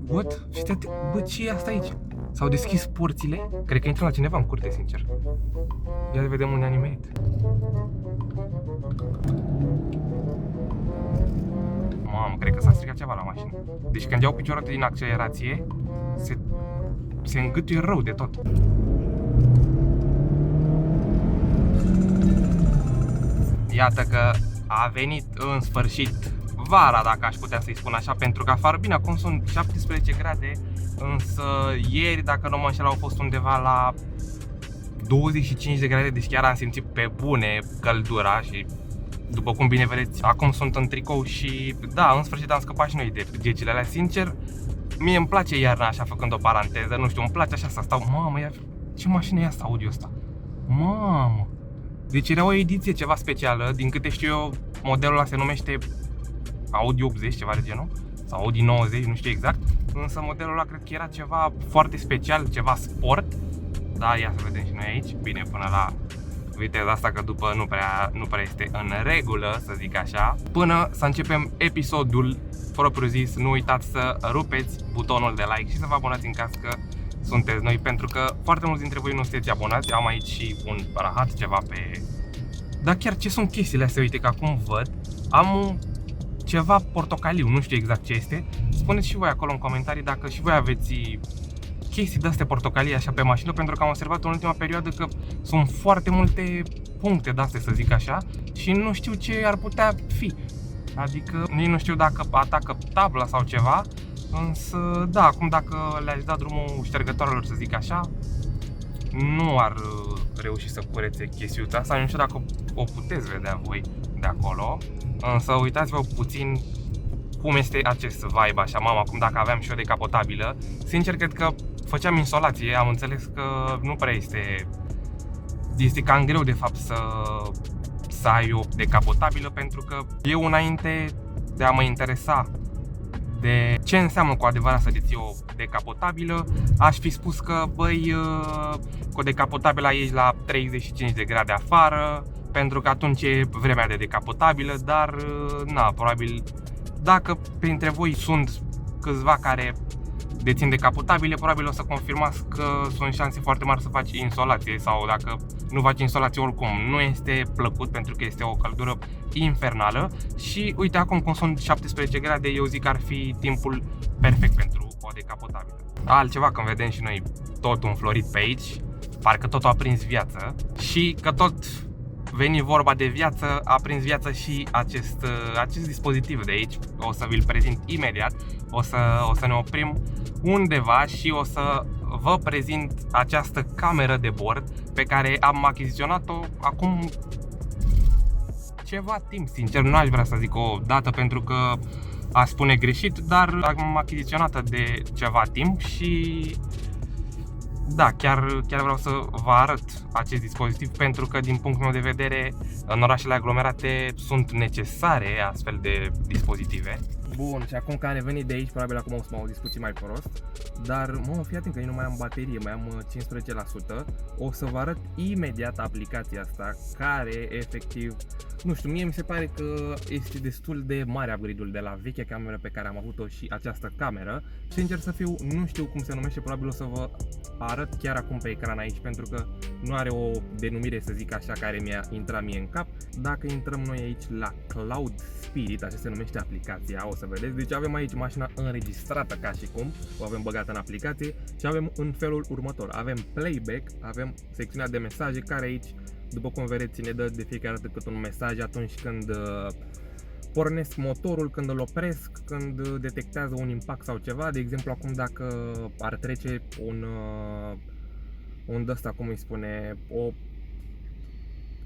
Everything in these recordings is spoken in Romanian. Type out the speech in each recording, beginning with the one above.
What? Și bă, ce e asta aici? S-au deschis porțile? Cred că intră la cineva în curte, sincer. Ia vedem unde a nimerit. Mamă, cred că s-a stricat ceva la mașină. Deci când iau piciorul din accelerație, se îngâtuie rău de tot. Iată că a venit în sfârșit vara, dacă aș putea să-i spun așa, pentru că afară, bine, acum sunt 17 grade, însă ieri, dacă nu mă înșel, au fost undeva la 25 de grade, deci chiar am simțit pe bune căldura și, după cum bine vedeți, acum sunt în tricou și, da, în sfârșit am scăpat și noi de gecile alea. Sincer, mie îmi place iarna așa, făcând o paranteză, nu știu, îmi place așa să stau, mamă, ia, ce mașină e asta, audio asta? Mamă! Deci era o ediție ceva specială, din câte știu eu, modelul ăla se numește Audi 80, ceva de genul, sau Audi 90, nu știu exact, însă modelul ăla cred că era ceva foarte special, ceva sport. Da, ia să vedem și noi aici, bine, până la viteza asta, că după nu prea este în regulă, să zic așa. Până să începem episodul propriu zis, nu uitați să rupeți butonul de like și să vă abonați în caz că sunteți noi, pentru că foarte mulți dintre voi nu sunteți abonați. Am aici și un rahat, ceva pe... Dar chiar ce sunt chestiile astea? Uite că acum văd, am ceva portocaliu, nu știu exact ce este. Spuneți și voi acolo în comentarii dacă și voi aveți chestii de-astea portocalii așa pe mașină, pentru că am observat în ultima perioadă că sunt foarte multe puncte de-astea, să zic așa, și nu știu ce ar putea fi. Adică nici nu știu dacă atacă tabla sau ceva, însă da, acum dacă le-aș da drumul ștergătoarelor, să zic așa, nu ar reuși să curețe chestiunea asta. Nu știu dacă o puteți vedea voi de acolo, însă uitați-vă puțin cum este acest vibe așa. Mama, acum dacă aveam și o decapotabilă, sincer cred că făceam insolație, am înțeles că nu prea este cam greu de fapt să ai o decapotabilă, pentru că eu, înainte de a mă interesa de ce înseamnă cu adevărat să deții o decapotabilă, aș fi spus că, băi, cu o decapotabilă ieși la 35 de grade afară, pentru că atunci e vremea de decapotabilă, dar, na, probabil, dacă printre voi sunt câțiva care dețin decapotabile, probabil o să confirmați că sunt șanse foarte mari să faci insolație, sau dacă nu faci insolație, oricum nu este plăcut, pentru că este o căldură infernală. Și uite, acum cum sunt 17 grade, eu zic că ar fi timpul perfect pentru o decapotabilă. Altceva, când vedem și noi tot înflorit pe aici, parcă totul a prins viață. Și că tot veni vorba de viață, a prins viață și acest dispozitiv de aici. O să vi-l prezint imediat. O să ne oprim undeva și o să vă prezint această cameră de bord pe care am achiziționat-o acum ceva timp. Sincer, nu aș vrea să zic o dată, pentru că aș spune greșit, dar am achiziționat-o de ceva timp și da, chiar vreau să vă arăt acest dispozitiv, pentru că, din punctul meu de vedere, în orașele aglomerate sunt necesare astfel de dispozitive. Bun, și acum că am revenit de aici, probabil acum o să mă auziți puțin mai prost, dar fii atent că eu nu mai am baterie, mai am 15%. O să vă arăt imediat aplicația asta, care efectiv, nu știu, mie mi se pare că este destul de mare upgrade-ul de la vechea cameră pe care am avut-o și această cameră. Sincer să fiu, nu știu cum se numește, probabil o să vă arăt chiar acum pe ecran aici, pentru că nu are o denumire, să zic așa, care mi-a intrat mie în cap. Dacă intrăm noi aici la Cloud Spirit, așa se numește aplicația, o să vedeți. Deci avem aici mașina înregistrată ca și cum o avem băgată în aplicație și avem în felul următor: avem playback, avem secțiunea de mesaje, care aici, după cum vedeți, ne dă de fiecare dată cât un mesaj atunci când pornesc motorul, când îl opresc, când detectează un impact sau ceva. De exemplu, acum dacă ar trece un ăsta, cum îi spune,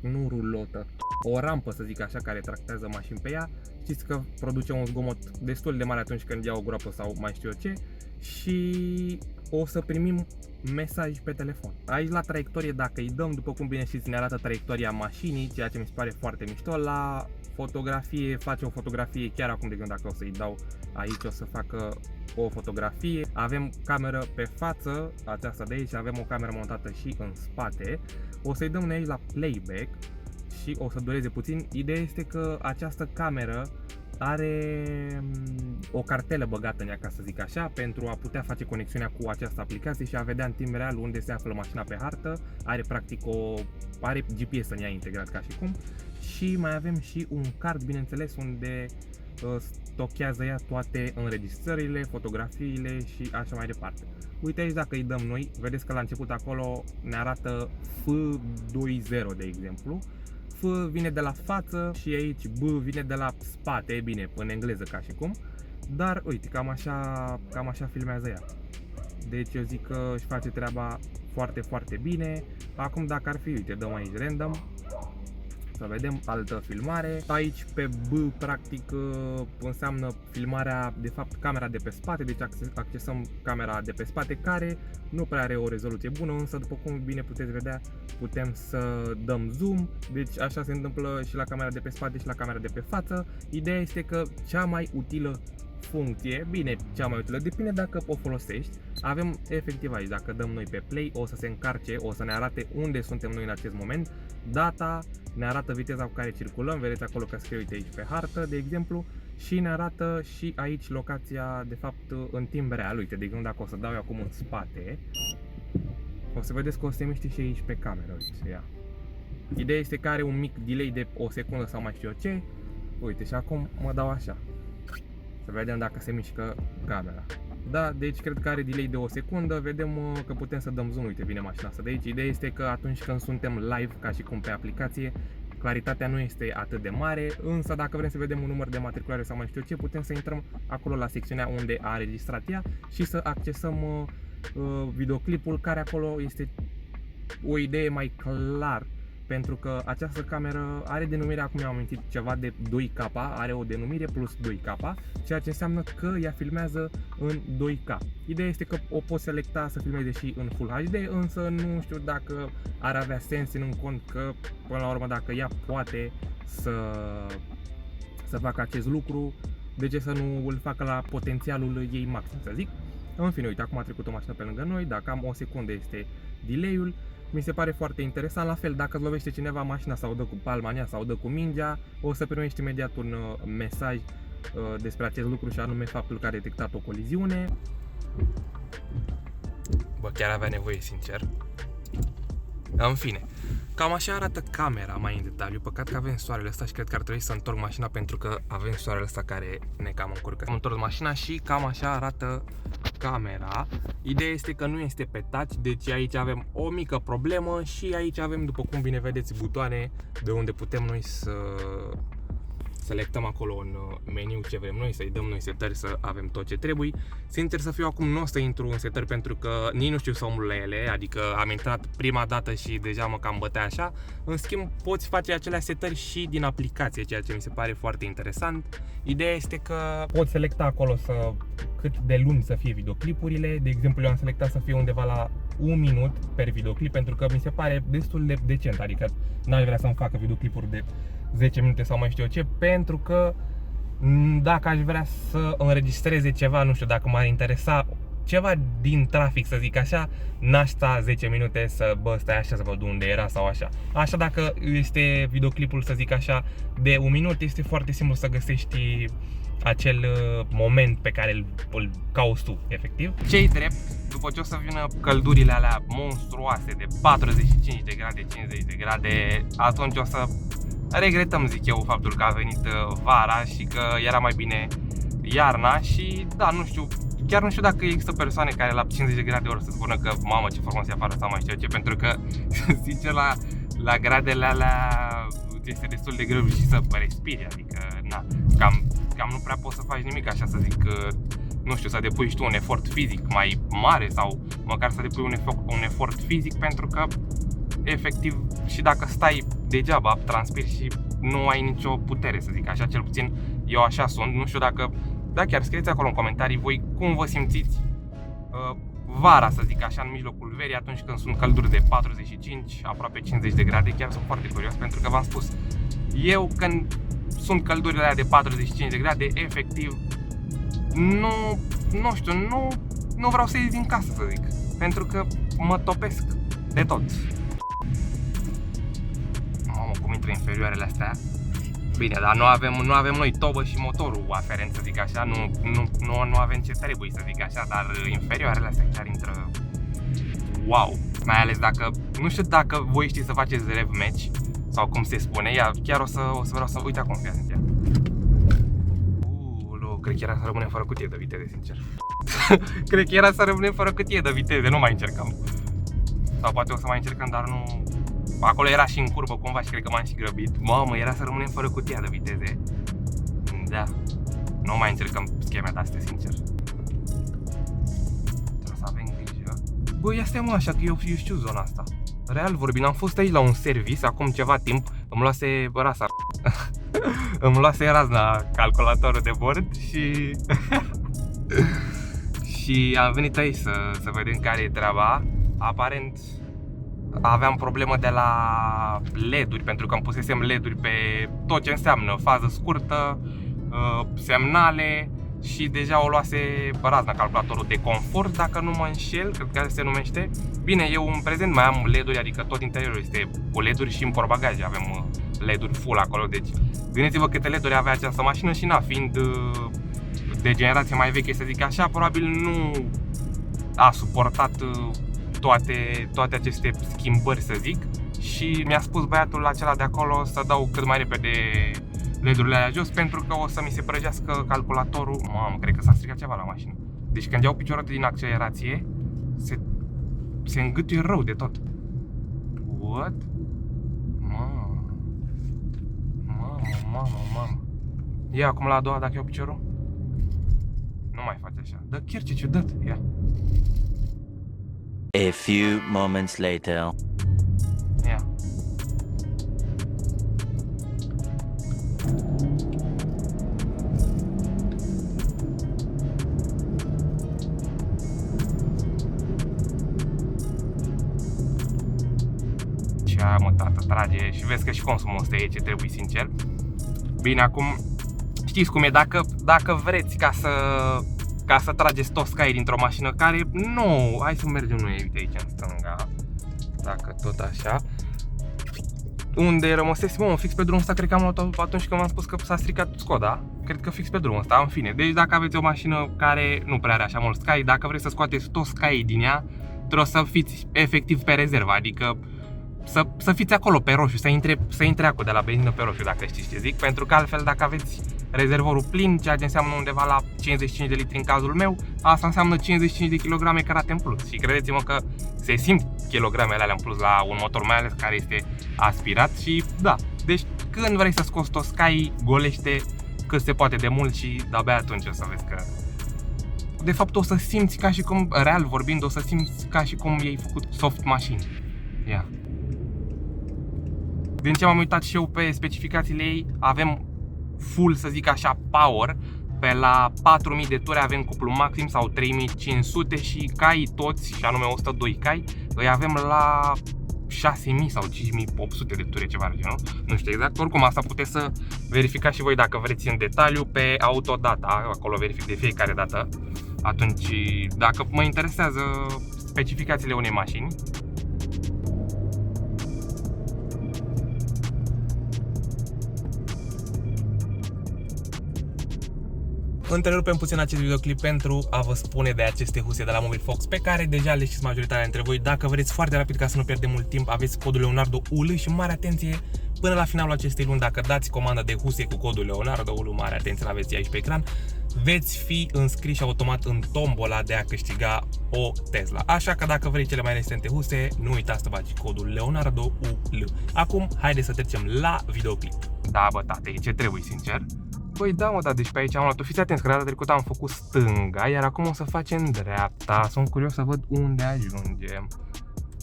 nu rulotă, o rampă, să zic așa, care tractează mașini pe ea, știți că produce un zgomot destul de mare atunci când ia o groapă sau mai știu eu ce, și o să primim mesaj pe telefon. Aici la traiectorie, dacă îi dăm, după cum bine știți, ne arată traiectoria mașinii, ceea ce mi se pare foarte mișto. La fotografie, face o fotografie chiar acum, de când dacă o să-i dau aici, o să facă o fotografie. Avem cameră pe față, aceasta de aici, avem o cameră montată și în spate. O să-i dăm aici la playback și o să dureze puțin. Ideea este că această cameră are o cartelă băgată în ea, ca să zic așa, pentru a putea face conexiunea cu această aplicație și a vedea în timp real unde se află mașina pe hartă. Are practic are GPS în ea integrat ca și cum. Și mai avem și un card, bineînțeles, unde stochează ea toate înregistrările, fotografiile și așa mai departe. Uite aici, dacă îi dăm noi, vedeți că la început acolo ne arată F20 de exemplu. F vine de la față și aici B vine de la spate, bine, în engleză ca și cum. Dar uite, cam așa filmează ea. Deci eu zic că își face treaba foarte, foarte bine. Acum dacă ar fi, uite, dăm aici random. Să vedem altă filmare. Aici pe B practic înseamnă filmarea, de fapt camera de pe spate, deci accesăm camera de pe spate, care nu prea are o rezoluție bună, însă după cum bine puteți vedea putem să dăm zoom, deci așa se întâmplă și la camera de pe spate și la camera de pe față. Ideea este că cea mai utilă funcție, bine, cea mai utilă, depinde dacă o folosești. Avem efectiv aici, dacă dăm noi pe play, o să se încarce, o să ne arate unde suntem noi în acest moment, data, ne arată viteza cu care circulăm, vedeți acolo că scrie, uite aici pe hartă, de exemplu, și ne arată și aici locația, de fapt, în timp real. Uite, de exemplu, dacă o să dau eu acum în spate, o să vedeți că o să se miște și aici pe cameră, uite, ia. Ideea este că are un mic delay de o secundă sau mai știu eu ce. Uite, și acum mă dau așa. Să vedem dacă se mișcă camera. Da, deci cred că are delay de o secundă. Vedem că putem să dăm zoom. Uite, vine mașina asta de aici. Ideea este că atunci când suntem live, ca și cum pe aplicație, claritatea nu este atât de mare, însă dacă vrem să vedem un număr de matriculare sau mai știu ce, putem să intrăm acolo la secțiunea unde a înregistrat ea și să accesăm videoclipul, care acolo este o idee mai clar. Pentru că această cameră are denumire, acum mi-am amintit, ceva de 2K, are o denumire plus 2K, ceea ce înseamnă că ea filmează în 2K. Ideea este că o poți selecta să filmeze și în Full HD, însă nu știu dacă ar avea sens, ținând cont că, până la urmă, dacă ea poate să facă acest lucru, de ce să nu îl facă la potențialul ei maxim, să zic. În fine, uite, acum a trecut o mașină pe lângă noi, dacă am o secundă este delay-ul. Mi se pare foarte interesant. La fel, dacă îți lovește cineva mașina sau dă cu palma în ea sau dă cu mingea, o să primești imediat un mesaj despre acest lucru, și anume faptul că a detectat o coliziune. Bă, chiar avea nevoie, sincer. În fine, cam așa arată camera mai în detaliu. Păcat că avem soarele ăsta și cred că ar trebui să întorc mașina, pentru că avem soarele ăsta care ne cam încurcă. Am întors mașina și cam așa arată camera. Ideea este că nu este pe touch, deci aici avem o mică problemă și aici avem, după cum bine vedeți, butoane de unde putem noi să selectăm acolo în meniu ce vrem noi, să-i dăm noi setări, să avem tot ce trebuie. Sincer să fiu, acum nu o să intru în setări pentru că nici nu știu să umblu la ele, adică am intrat prima dată și deja mă cam bătea așa. În schimb, poți face acelea setări și din aplicație, ceea ce mi se pare foarte interesant. Ideea este că poți selecta acolo cât de lungi să fie videoclipurile. De exemplu, eu am selectat să fie undeva la 1 minut per videoclip, pentru că mi se pare destul de decent, adică n-aș vrea să-mi facă videoclipuri de 10 minute sau mai știu eu ce, pentru că dacă aș vrea să înregistreze ceva, nu știu, dacă m-ar interesa ceva din trafic, să zic așa, n-aș sta 10 minute să, bă, stai așa să văd unde era sau așa. Așa, dacă este videoclipul, să zic așa, de 1 minut, este foarte simplu să găsești acel moment pe care îl cauți tu, efectiv. Ce-i drept, după ce o să vină căldurile alea monstruoase de 45 de grade, 50 de grade, atunci o să regretăm, zic eu, faptul că a venit vara și că era mai bine iarna. Și da, nu știu, chiar nu știu dacă există persoane care la 50 de grade or să spună că mamă, ce frumos e afară sau mai știu ce, pentru că, sincer, la gradele alea este destul de greu și să respiri, adică na, cam nu prea poți să faci nimic, așa să zic, nu știu, să depui și tu un efort fizic mai mare sau măcar să depui un efort fizic, pentru că efectiv și dacă stai degeaba transpiri și nu ai nicio putere, să zic așa, cel puțin eu așa sunt. Nu știu dacă, da, chiar scrieți acolo în comentarii voi cum vă simțiți vara, să zic așa, în mijlocul verii, atunci când sunt călduri de 45, aproape 50 de grade. Chiar sunt foarte curios, pentru că v-am spus, eu când sunt căldurile alea de 45 de grade, efectiv nu știu, nu vreau să ies din casă, să zic, pentru că mă topesc de tot. Mamă, cum intră inferioarele astea. Bine, dar nu avem noi tobă și motorul aferent, să zic așa, nu avem ce trebuie, să zic așa, dar inferioarele astea chiar intră wow, mai ales dacă, nu știu dacă voi știți să faceți rev match sau cum se spune, ia, chiar o să vreau să, uite acum, fii atent, cred că era să rămânem fără cutie de viteze, sincer. Cred că era să rămânem fără cutie de viteze, nu mai încercăm. Sau poate o să mai încercăm, dar nu... Acolo era și în curbă cumva și cred că m-am și grăbit. Mamă, era să rămânem fără cutia de viteze. Da. Nu mai încercăm scheme de-astea, sincer. Trebuie să avem grijă. Băi, ia stai mă așa, că eu știu zona asta. Real vorbind, am fost aici la un service acum ceva timp. Îmi luase rasa. Îmi luase razna calculatorul de bord și... și am venit aici să vedem care e treaba. Aparent aveam problemă de la LED-uri, pentru că îmi pusesem LED-uri pe tot ce înseamnă fază scurtă, semnale și deja o luase razna calculatorul de confort, dacă nu mă înșel, cred că se numește. Bine, eu în prezent mai am LED-uri, adică tot interiorul este cu LED-uri și în portbagaje avem LED-uri full acolo, deci gândiți-vă câte LED-uri avea această mașină și fiind de generație mai veche, să zic așa, probabil nu a suportat toate aceste schimbări, să zic, și mi-a spus băiatul acela de acolo să dau cât mai repede LED-urile alea jos, pentru că o să mi se prăjească calculatorul. Mamă, cred că s-a stricat ceva la mașină. Deci când iau piciorul din accelerație, se îngâtuie rău de tot. What? Mamă. Ia acum la a doua, dacă iau piciorul. Nu mai face așa. Dar chiar ce ciudat, ia. A few moments later. Ia. Ce mă, tată, trage și vezi că și consumul ăsta e ce trebuie, sincer. Bine, acum știți cum e, dacă vreți ca să trageți toți caii dintr-o mașină care, nu, hai să mergem noi, uite aici în stânga, dacă tot așa, unde rămăsesem, mă, fix pe drumul ăsta, cred că am luat atunci când v-am spus că s-a stricat Skoda, cred că fix pe drumul ăsta, în fine. Deci dacă aveți o mașină care nu prea are așa mulți cai, dacă vreți să scoateți toți caii din ea, trebuie să fiți efectiv pe rezervă, adică să fiți acolo pe roșu, să intre acul de la benzină pe roșu, dacă știți ce zic, pentru că altfel dacă aveți rezervorul plin, ceea ce înseamnă undeva la 55 de litri în cazul meu, asta înseamnă 55 de kg carate în plus. Și credeți-mă că se simt kilogramele alea în plus la un motor, mai ales care este aspirat și da. Deci când vrei să scoți toți caii, golește cât se poate de mult și de-abia atunci o să vezi că... De fapt o să simți ca și cum, real vorbind, o să simți ca și cum i-ai făcut soft mașini. Ia. Din ce m-am uitat și eu pe specificațiile ei, avem full, să zic așa, power. Pe la 4000 de ture avem cuplu maxim sau 3500 și cai toți, și anume 102 cai, îi avem la 6000 sau 5800 de ture, ceva de genul. Nu știu exact, oricum asta puteți să verificați și voi dacă vreți în detaliu pe Autodata, acolo verific de fiecare dată. Atunci, dacă mă interesează specificațiile unei mașini, întrerupem puțin acest videoclip pentru a vă spune de aceste huse de la Mobil Fox, pe care deja le știți majoritatea dintre voi. Dacă vreți foarte rapid, ca să nu pierdem mult timp, aveți codul Leonardo UL și mare atenție, până la finalul acestei luni, dacă dați comandă de huse cu codul Leonardo UL, mare atenție, l-aveți aici pe ecran, veți fi înscriși automat în tombola de a câștiga o Tesla. Așa că dacă vrei cele mai recente huse, nu uitați să bagi codul Leonardo UL. Acum, haideți să trecem la videoclip. Da, bă, tate, e ce trebuie, sincer. Păi da, mă, da, deci pe aici am luat-o. Fiți atenți că data trecută am făcut stânga, iar acum o să facem dreapta. Sunt curios să văd unde ajungem.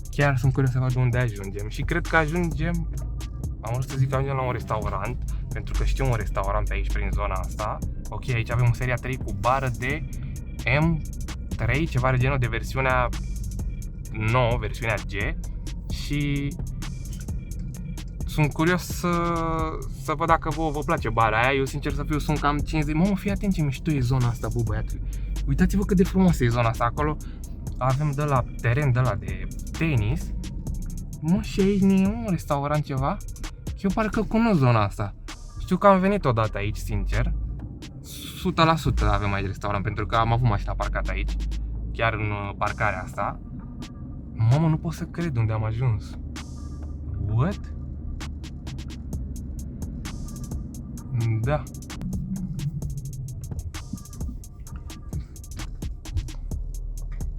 Chiar sunt curios să văd unde ajungem. Și cred că ajungem... Am vrut să zic că ajungem la un restaurant, pentru că știu un restaurant pe aici, prin zona asta. Ok, aici avem un seria 3 cu bară de M3, ceva de genul, de versiunea 9, versiunea G. Și... sunt curios să văd dacă vă place bara aia. Eu, sincer să fiu, sunt cam 50. Mamă, fii atent ce mișto e zona asta, bă, băiatule. Uitați-vă cât de frumos e zona asta. Acolo avem de la teren de la de tenis. Mă, și aici nu e un restaurant ceva? Eu parcă cunosc zona asta. Știu că am venit odată aici, sincer. 100% avem aici restaurant, pentru că am avut mașina parcată aici. Chiar în parcarea asta. Mamă, nu pot să cred unde am ajuns. What? Da.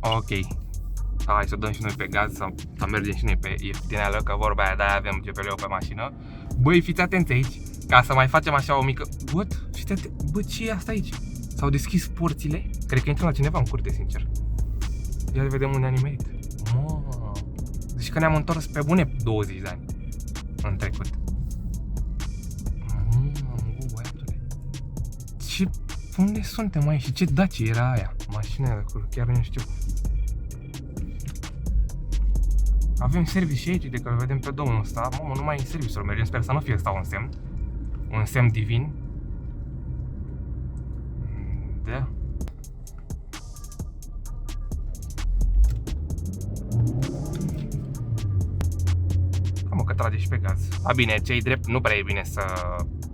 Ok. Hai să dăm și noi pe gaz, să mergem și noi pe ieftineală, că vorba aia, de-aia avem GPL-ul pe mașină. Băi, fiți atenți aici, ca să mai facem așa o mică... What? Fiți atenți... Bă, ce e asta aici? S-au deschis porțile? Cred că intră la cineva în curte, sincer. Ia vedem unde a nimerit. Mă. Deci că ne-am întors pe bune 20 de ani în trecut. Ce... Unde suntem aici? Și ce Dacia era aia? Mașina de acolo, chiar nu știu. Avem service și aici, de că îl vedem pe domnul ăsta. Mamă, nu mai e serviciul, mergem, sper să nu fie ăsta un semn divin. Da. Cam că trage și pe gaz. A, bine, ce-i drept, nu prea e bine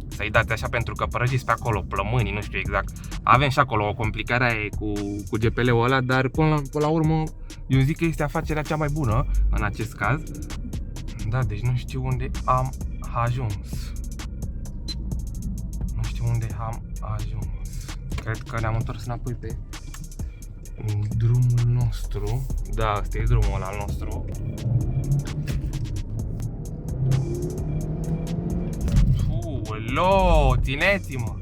să-i dați așa, pentru că prăjiți pe acolo plămânii, nu știu exact. Avem și acolo o complicare aia cu GPL-ul ăla, dar până la urmă eu zic că este afacerea cea mai bună în acest caz. Da, deci nu știu unde am ajuns. Nu știu unde am ajuns. Cred că ne-am întors înapoi pe drumul nostru. Da, ăsta e drumul ăla al nostru. Lo, țineți-mă!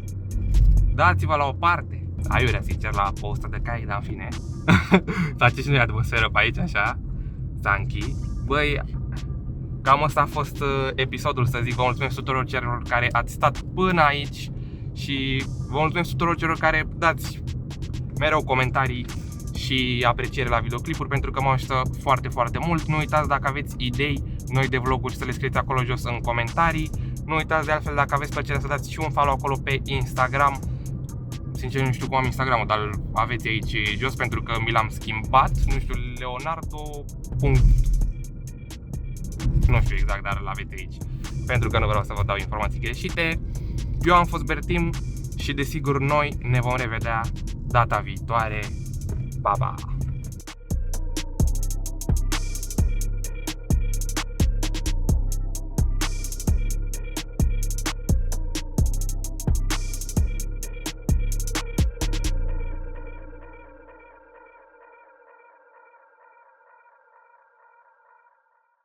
Dați-vă la o parte! Aiurea, sincer, la postă de cai, dar în fine. Face și noi atmosferă pe aici, așa. Sanchi. Băi, cam ăsta a fost episodul, să zic. Vă mulțumesc tuturor celor care ați stat până aici. Și vă mulțumesc tuturor celor care dați mereu comentarii și apreciere la videoclipuri, pentru că mă ajută foarte, foarte mult. Nu uitați, dacă aveți idei noi de vloguri, să le scrieți acolo jos în comentarii. Nu uitați, de altfel, dacă aveți plăcerea, să dați și un follow acolo pe Instagram. Sincer, nu știu cum am Instagram-ul, dar îl aveți aici jos, pentru că mi l-am schimbat. Nu știu, Leonardo. Nu știu exact, dar îl aveți aici, pentru că nu vreau să vă dau informații greșite. Eu am fost Bertim și desigur noi ne vom revedea data viitoare. Pa, pa!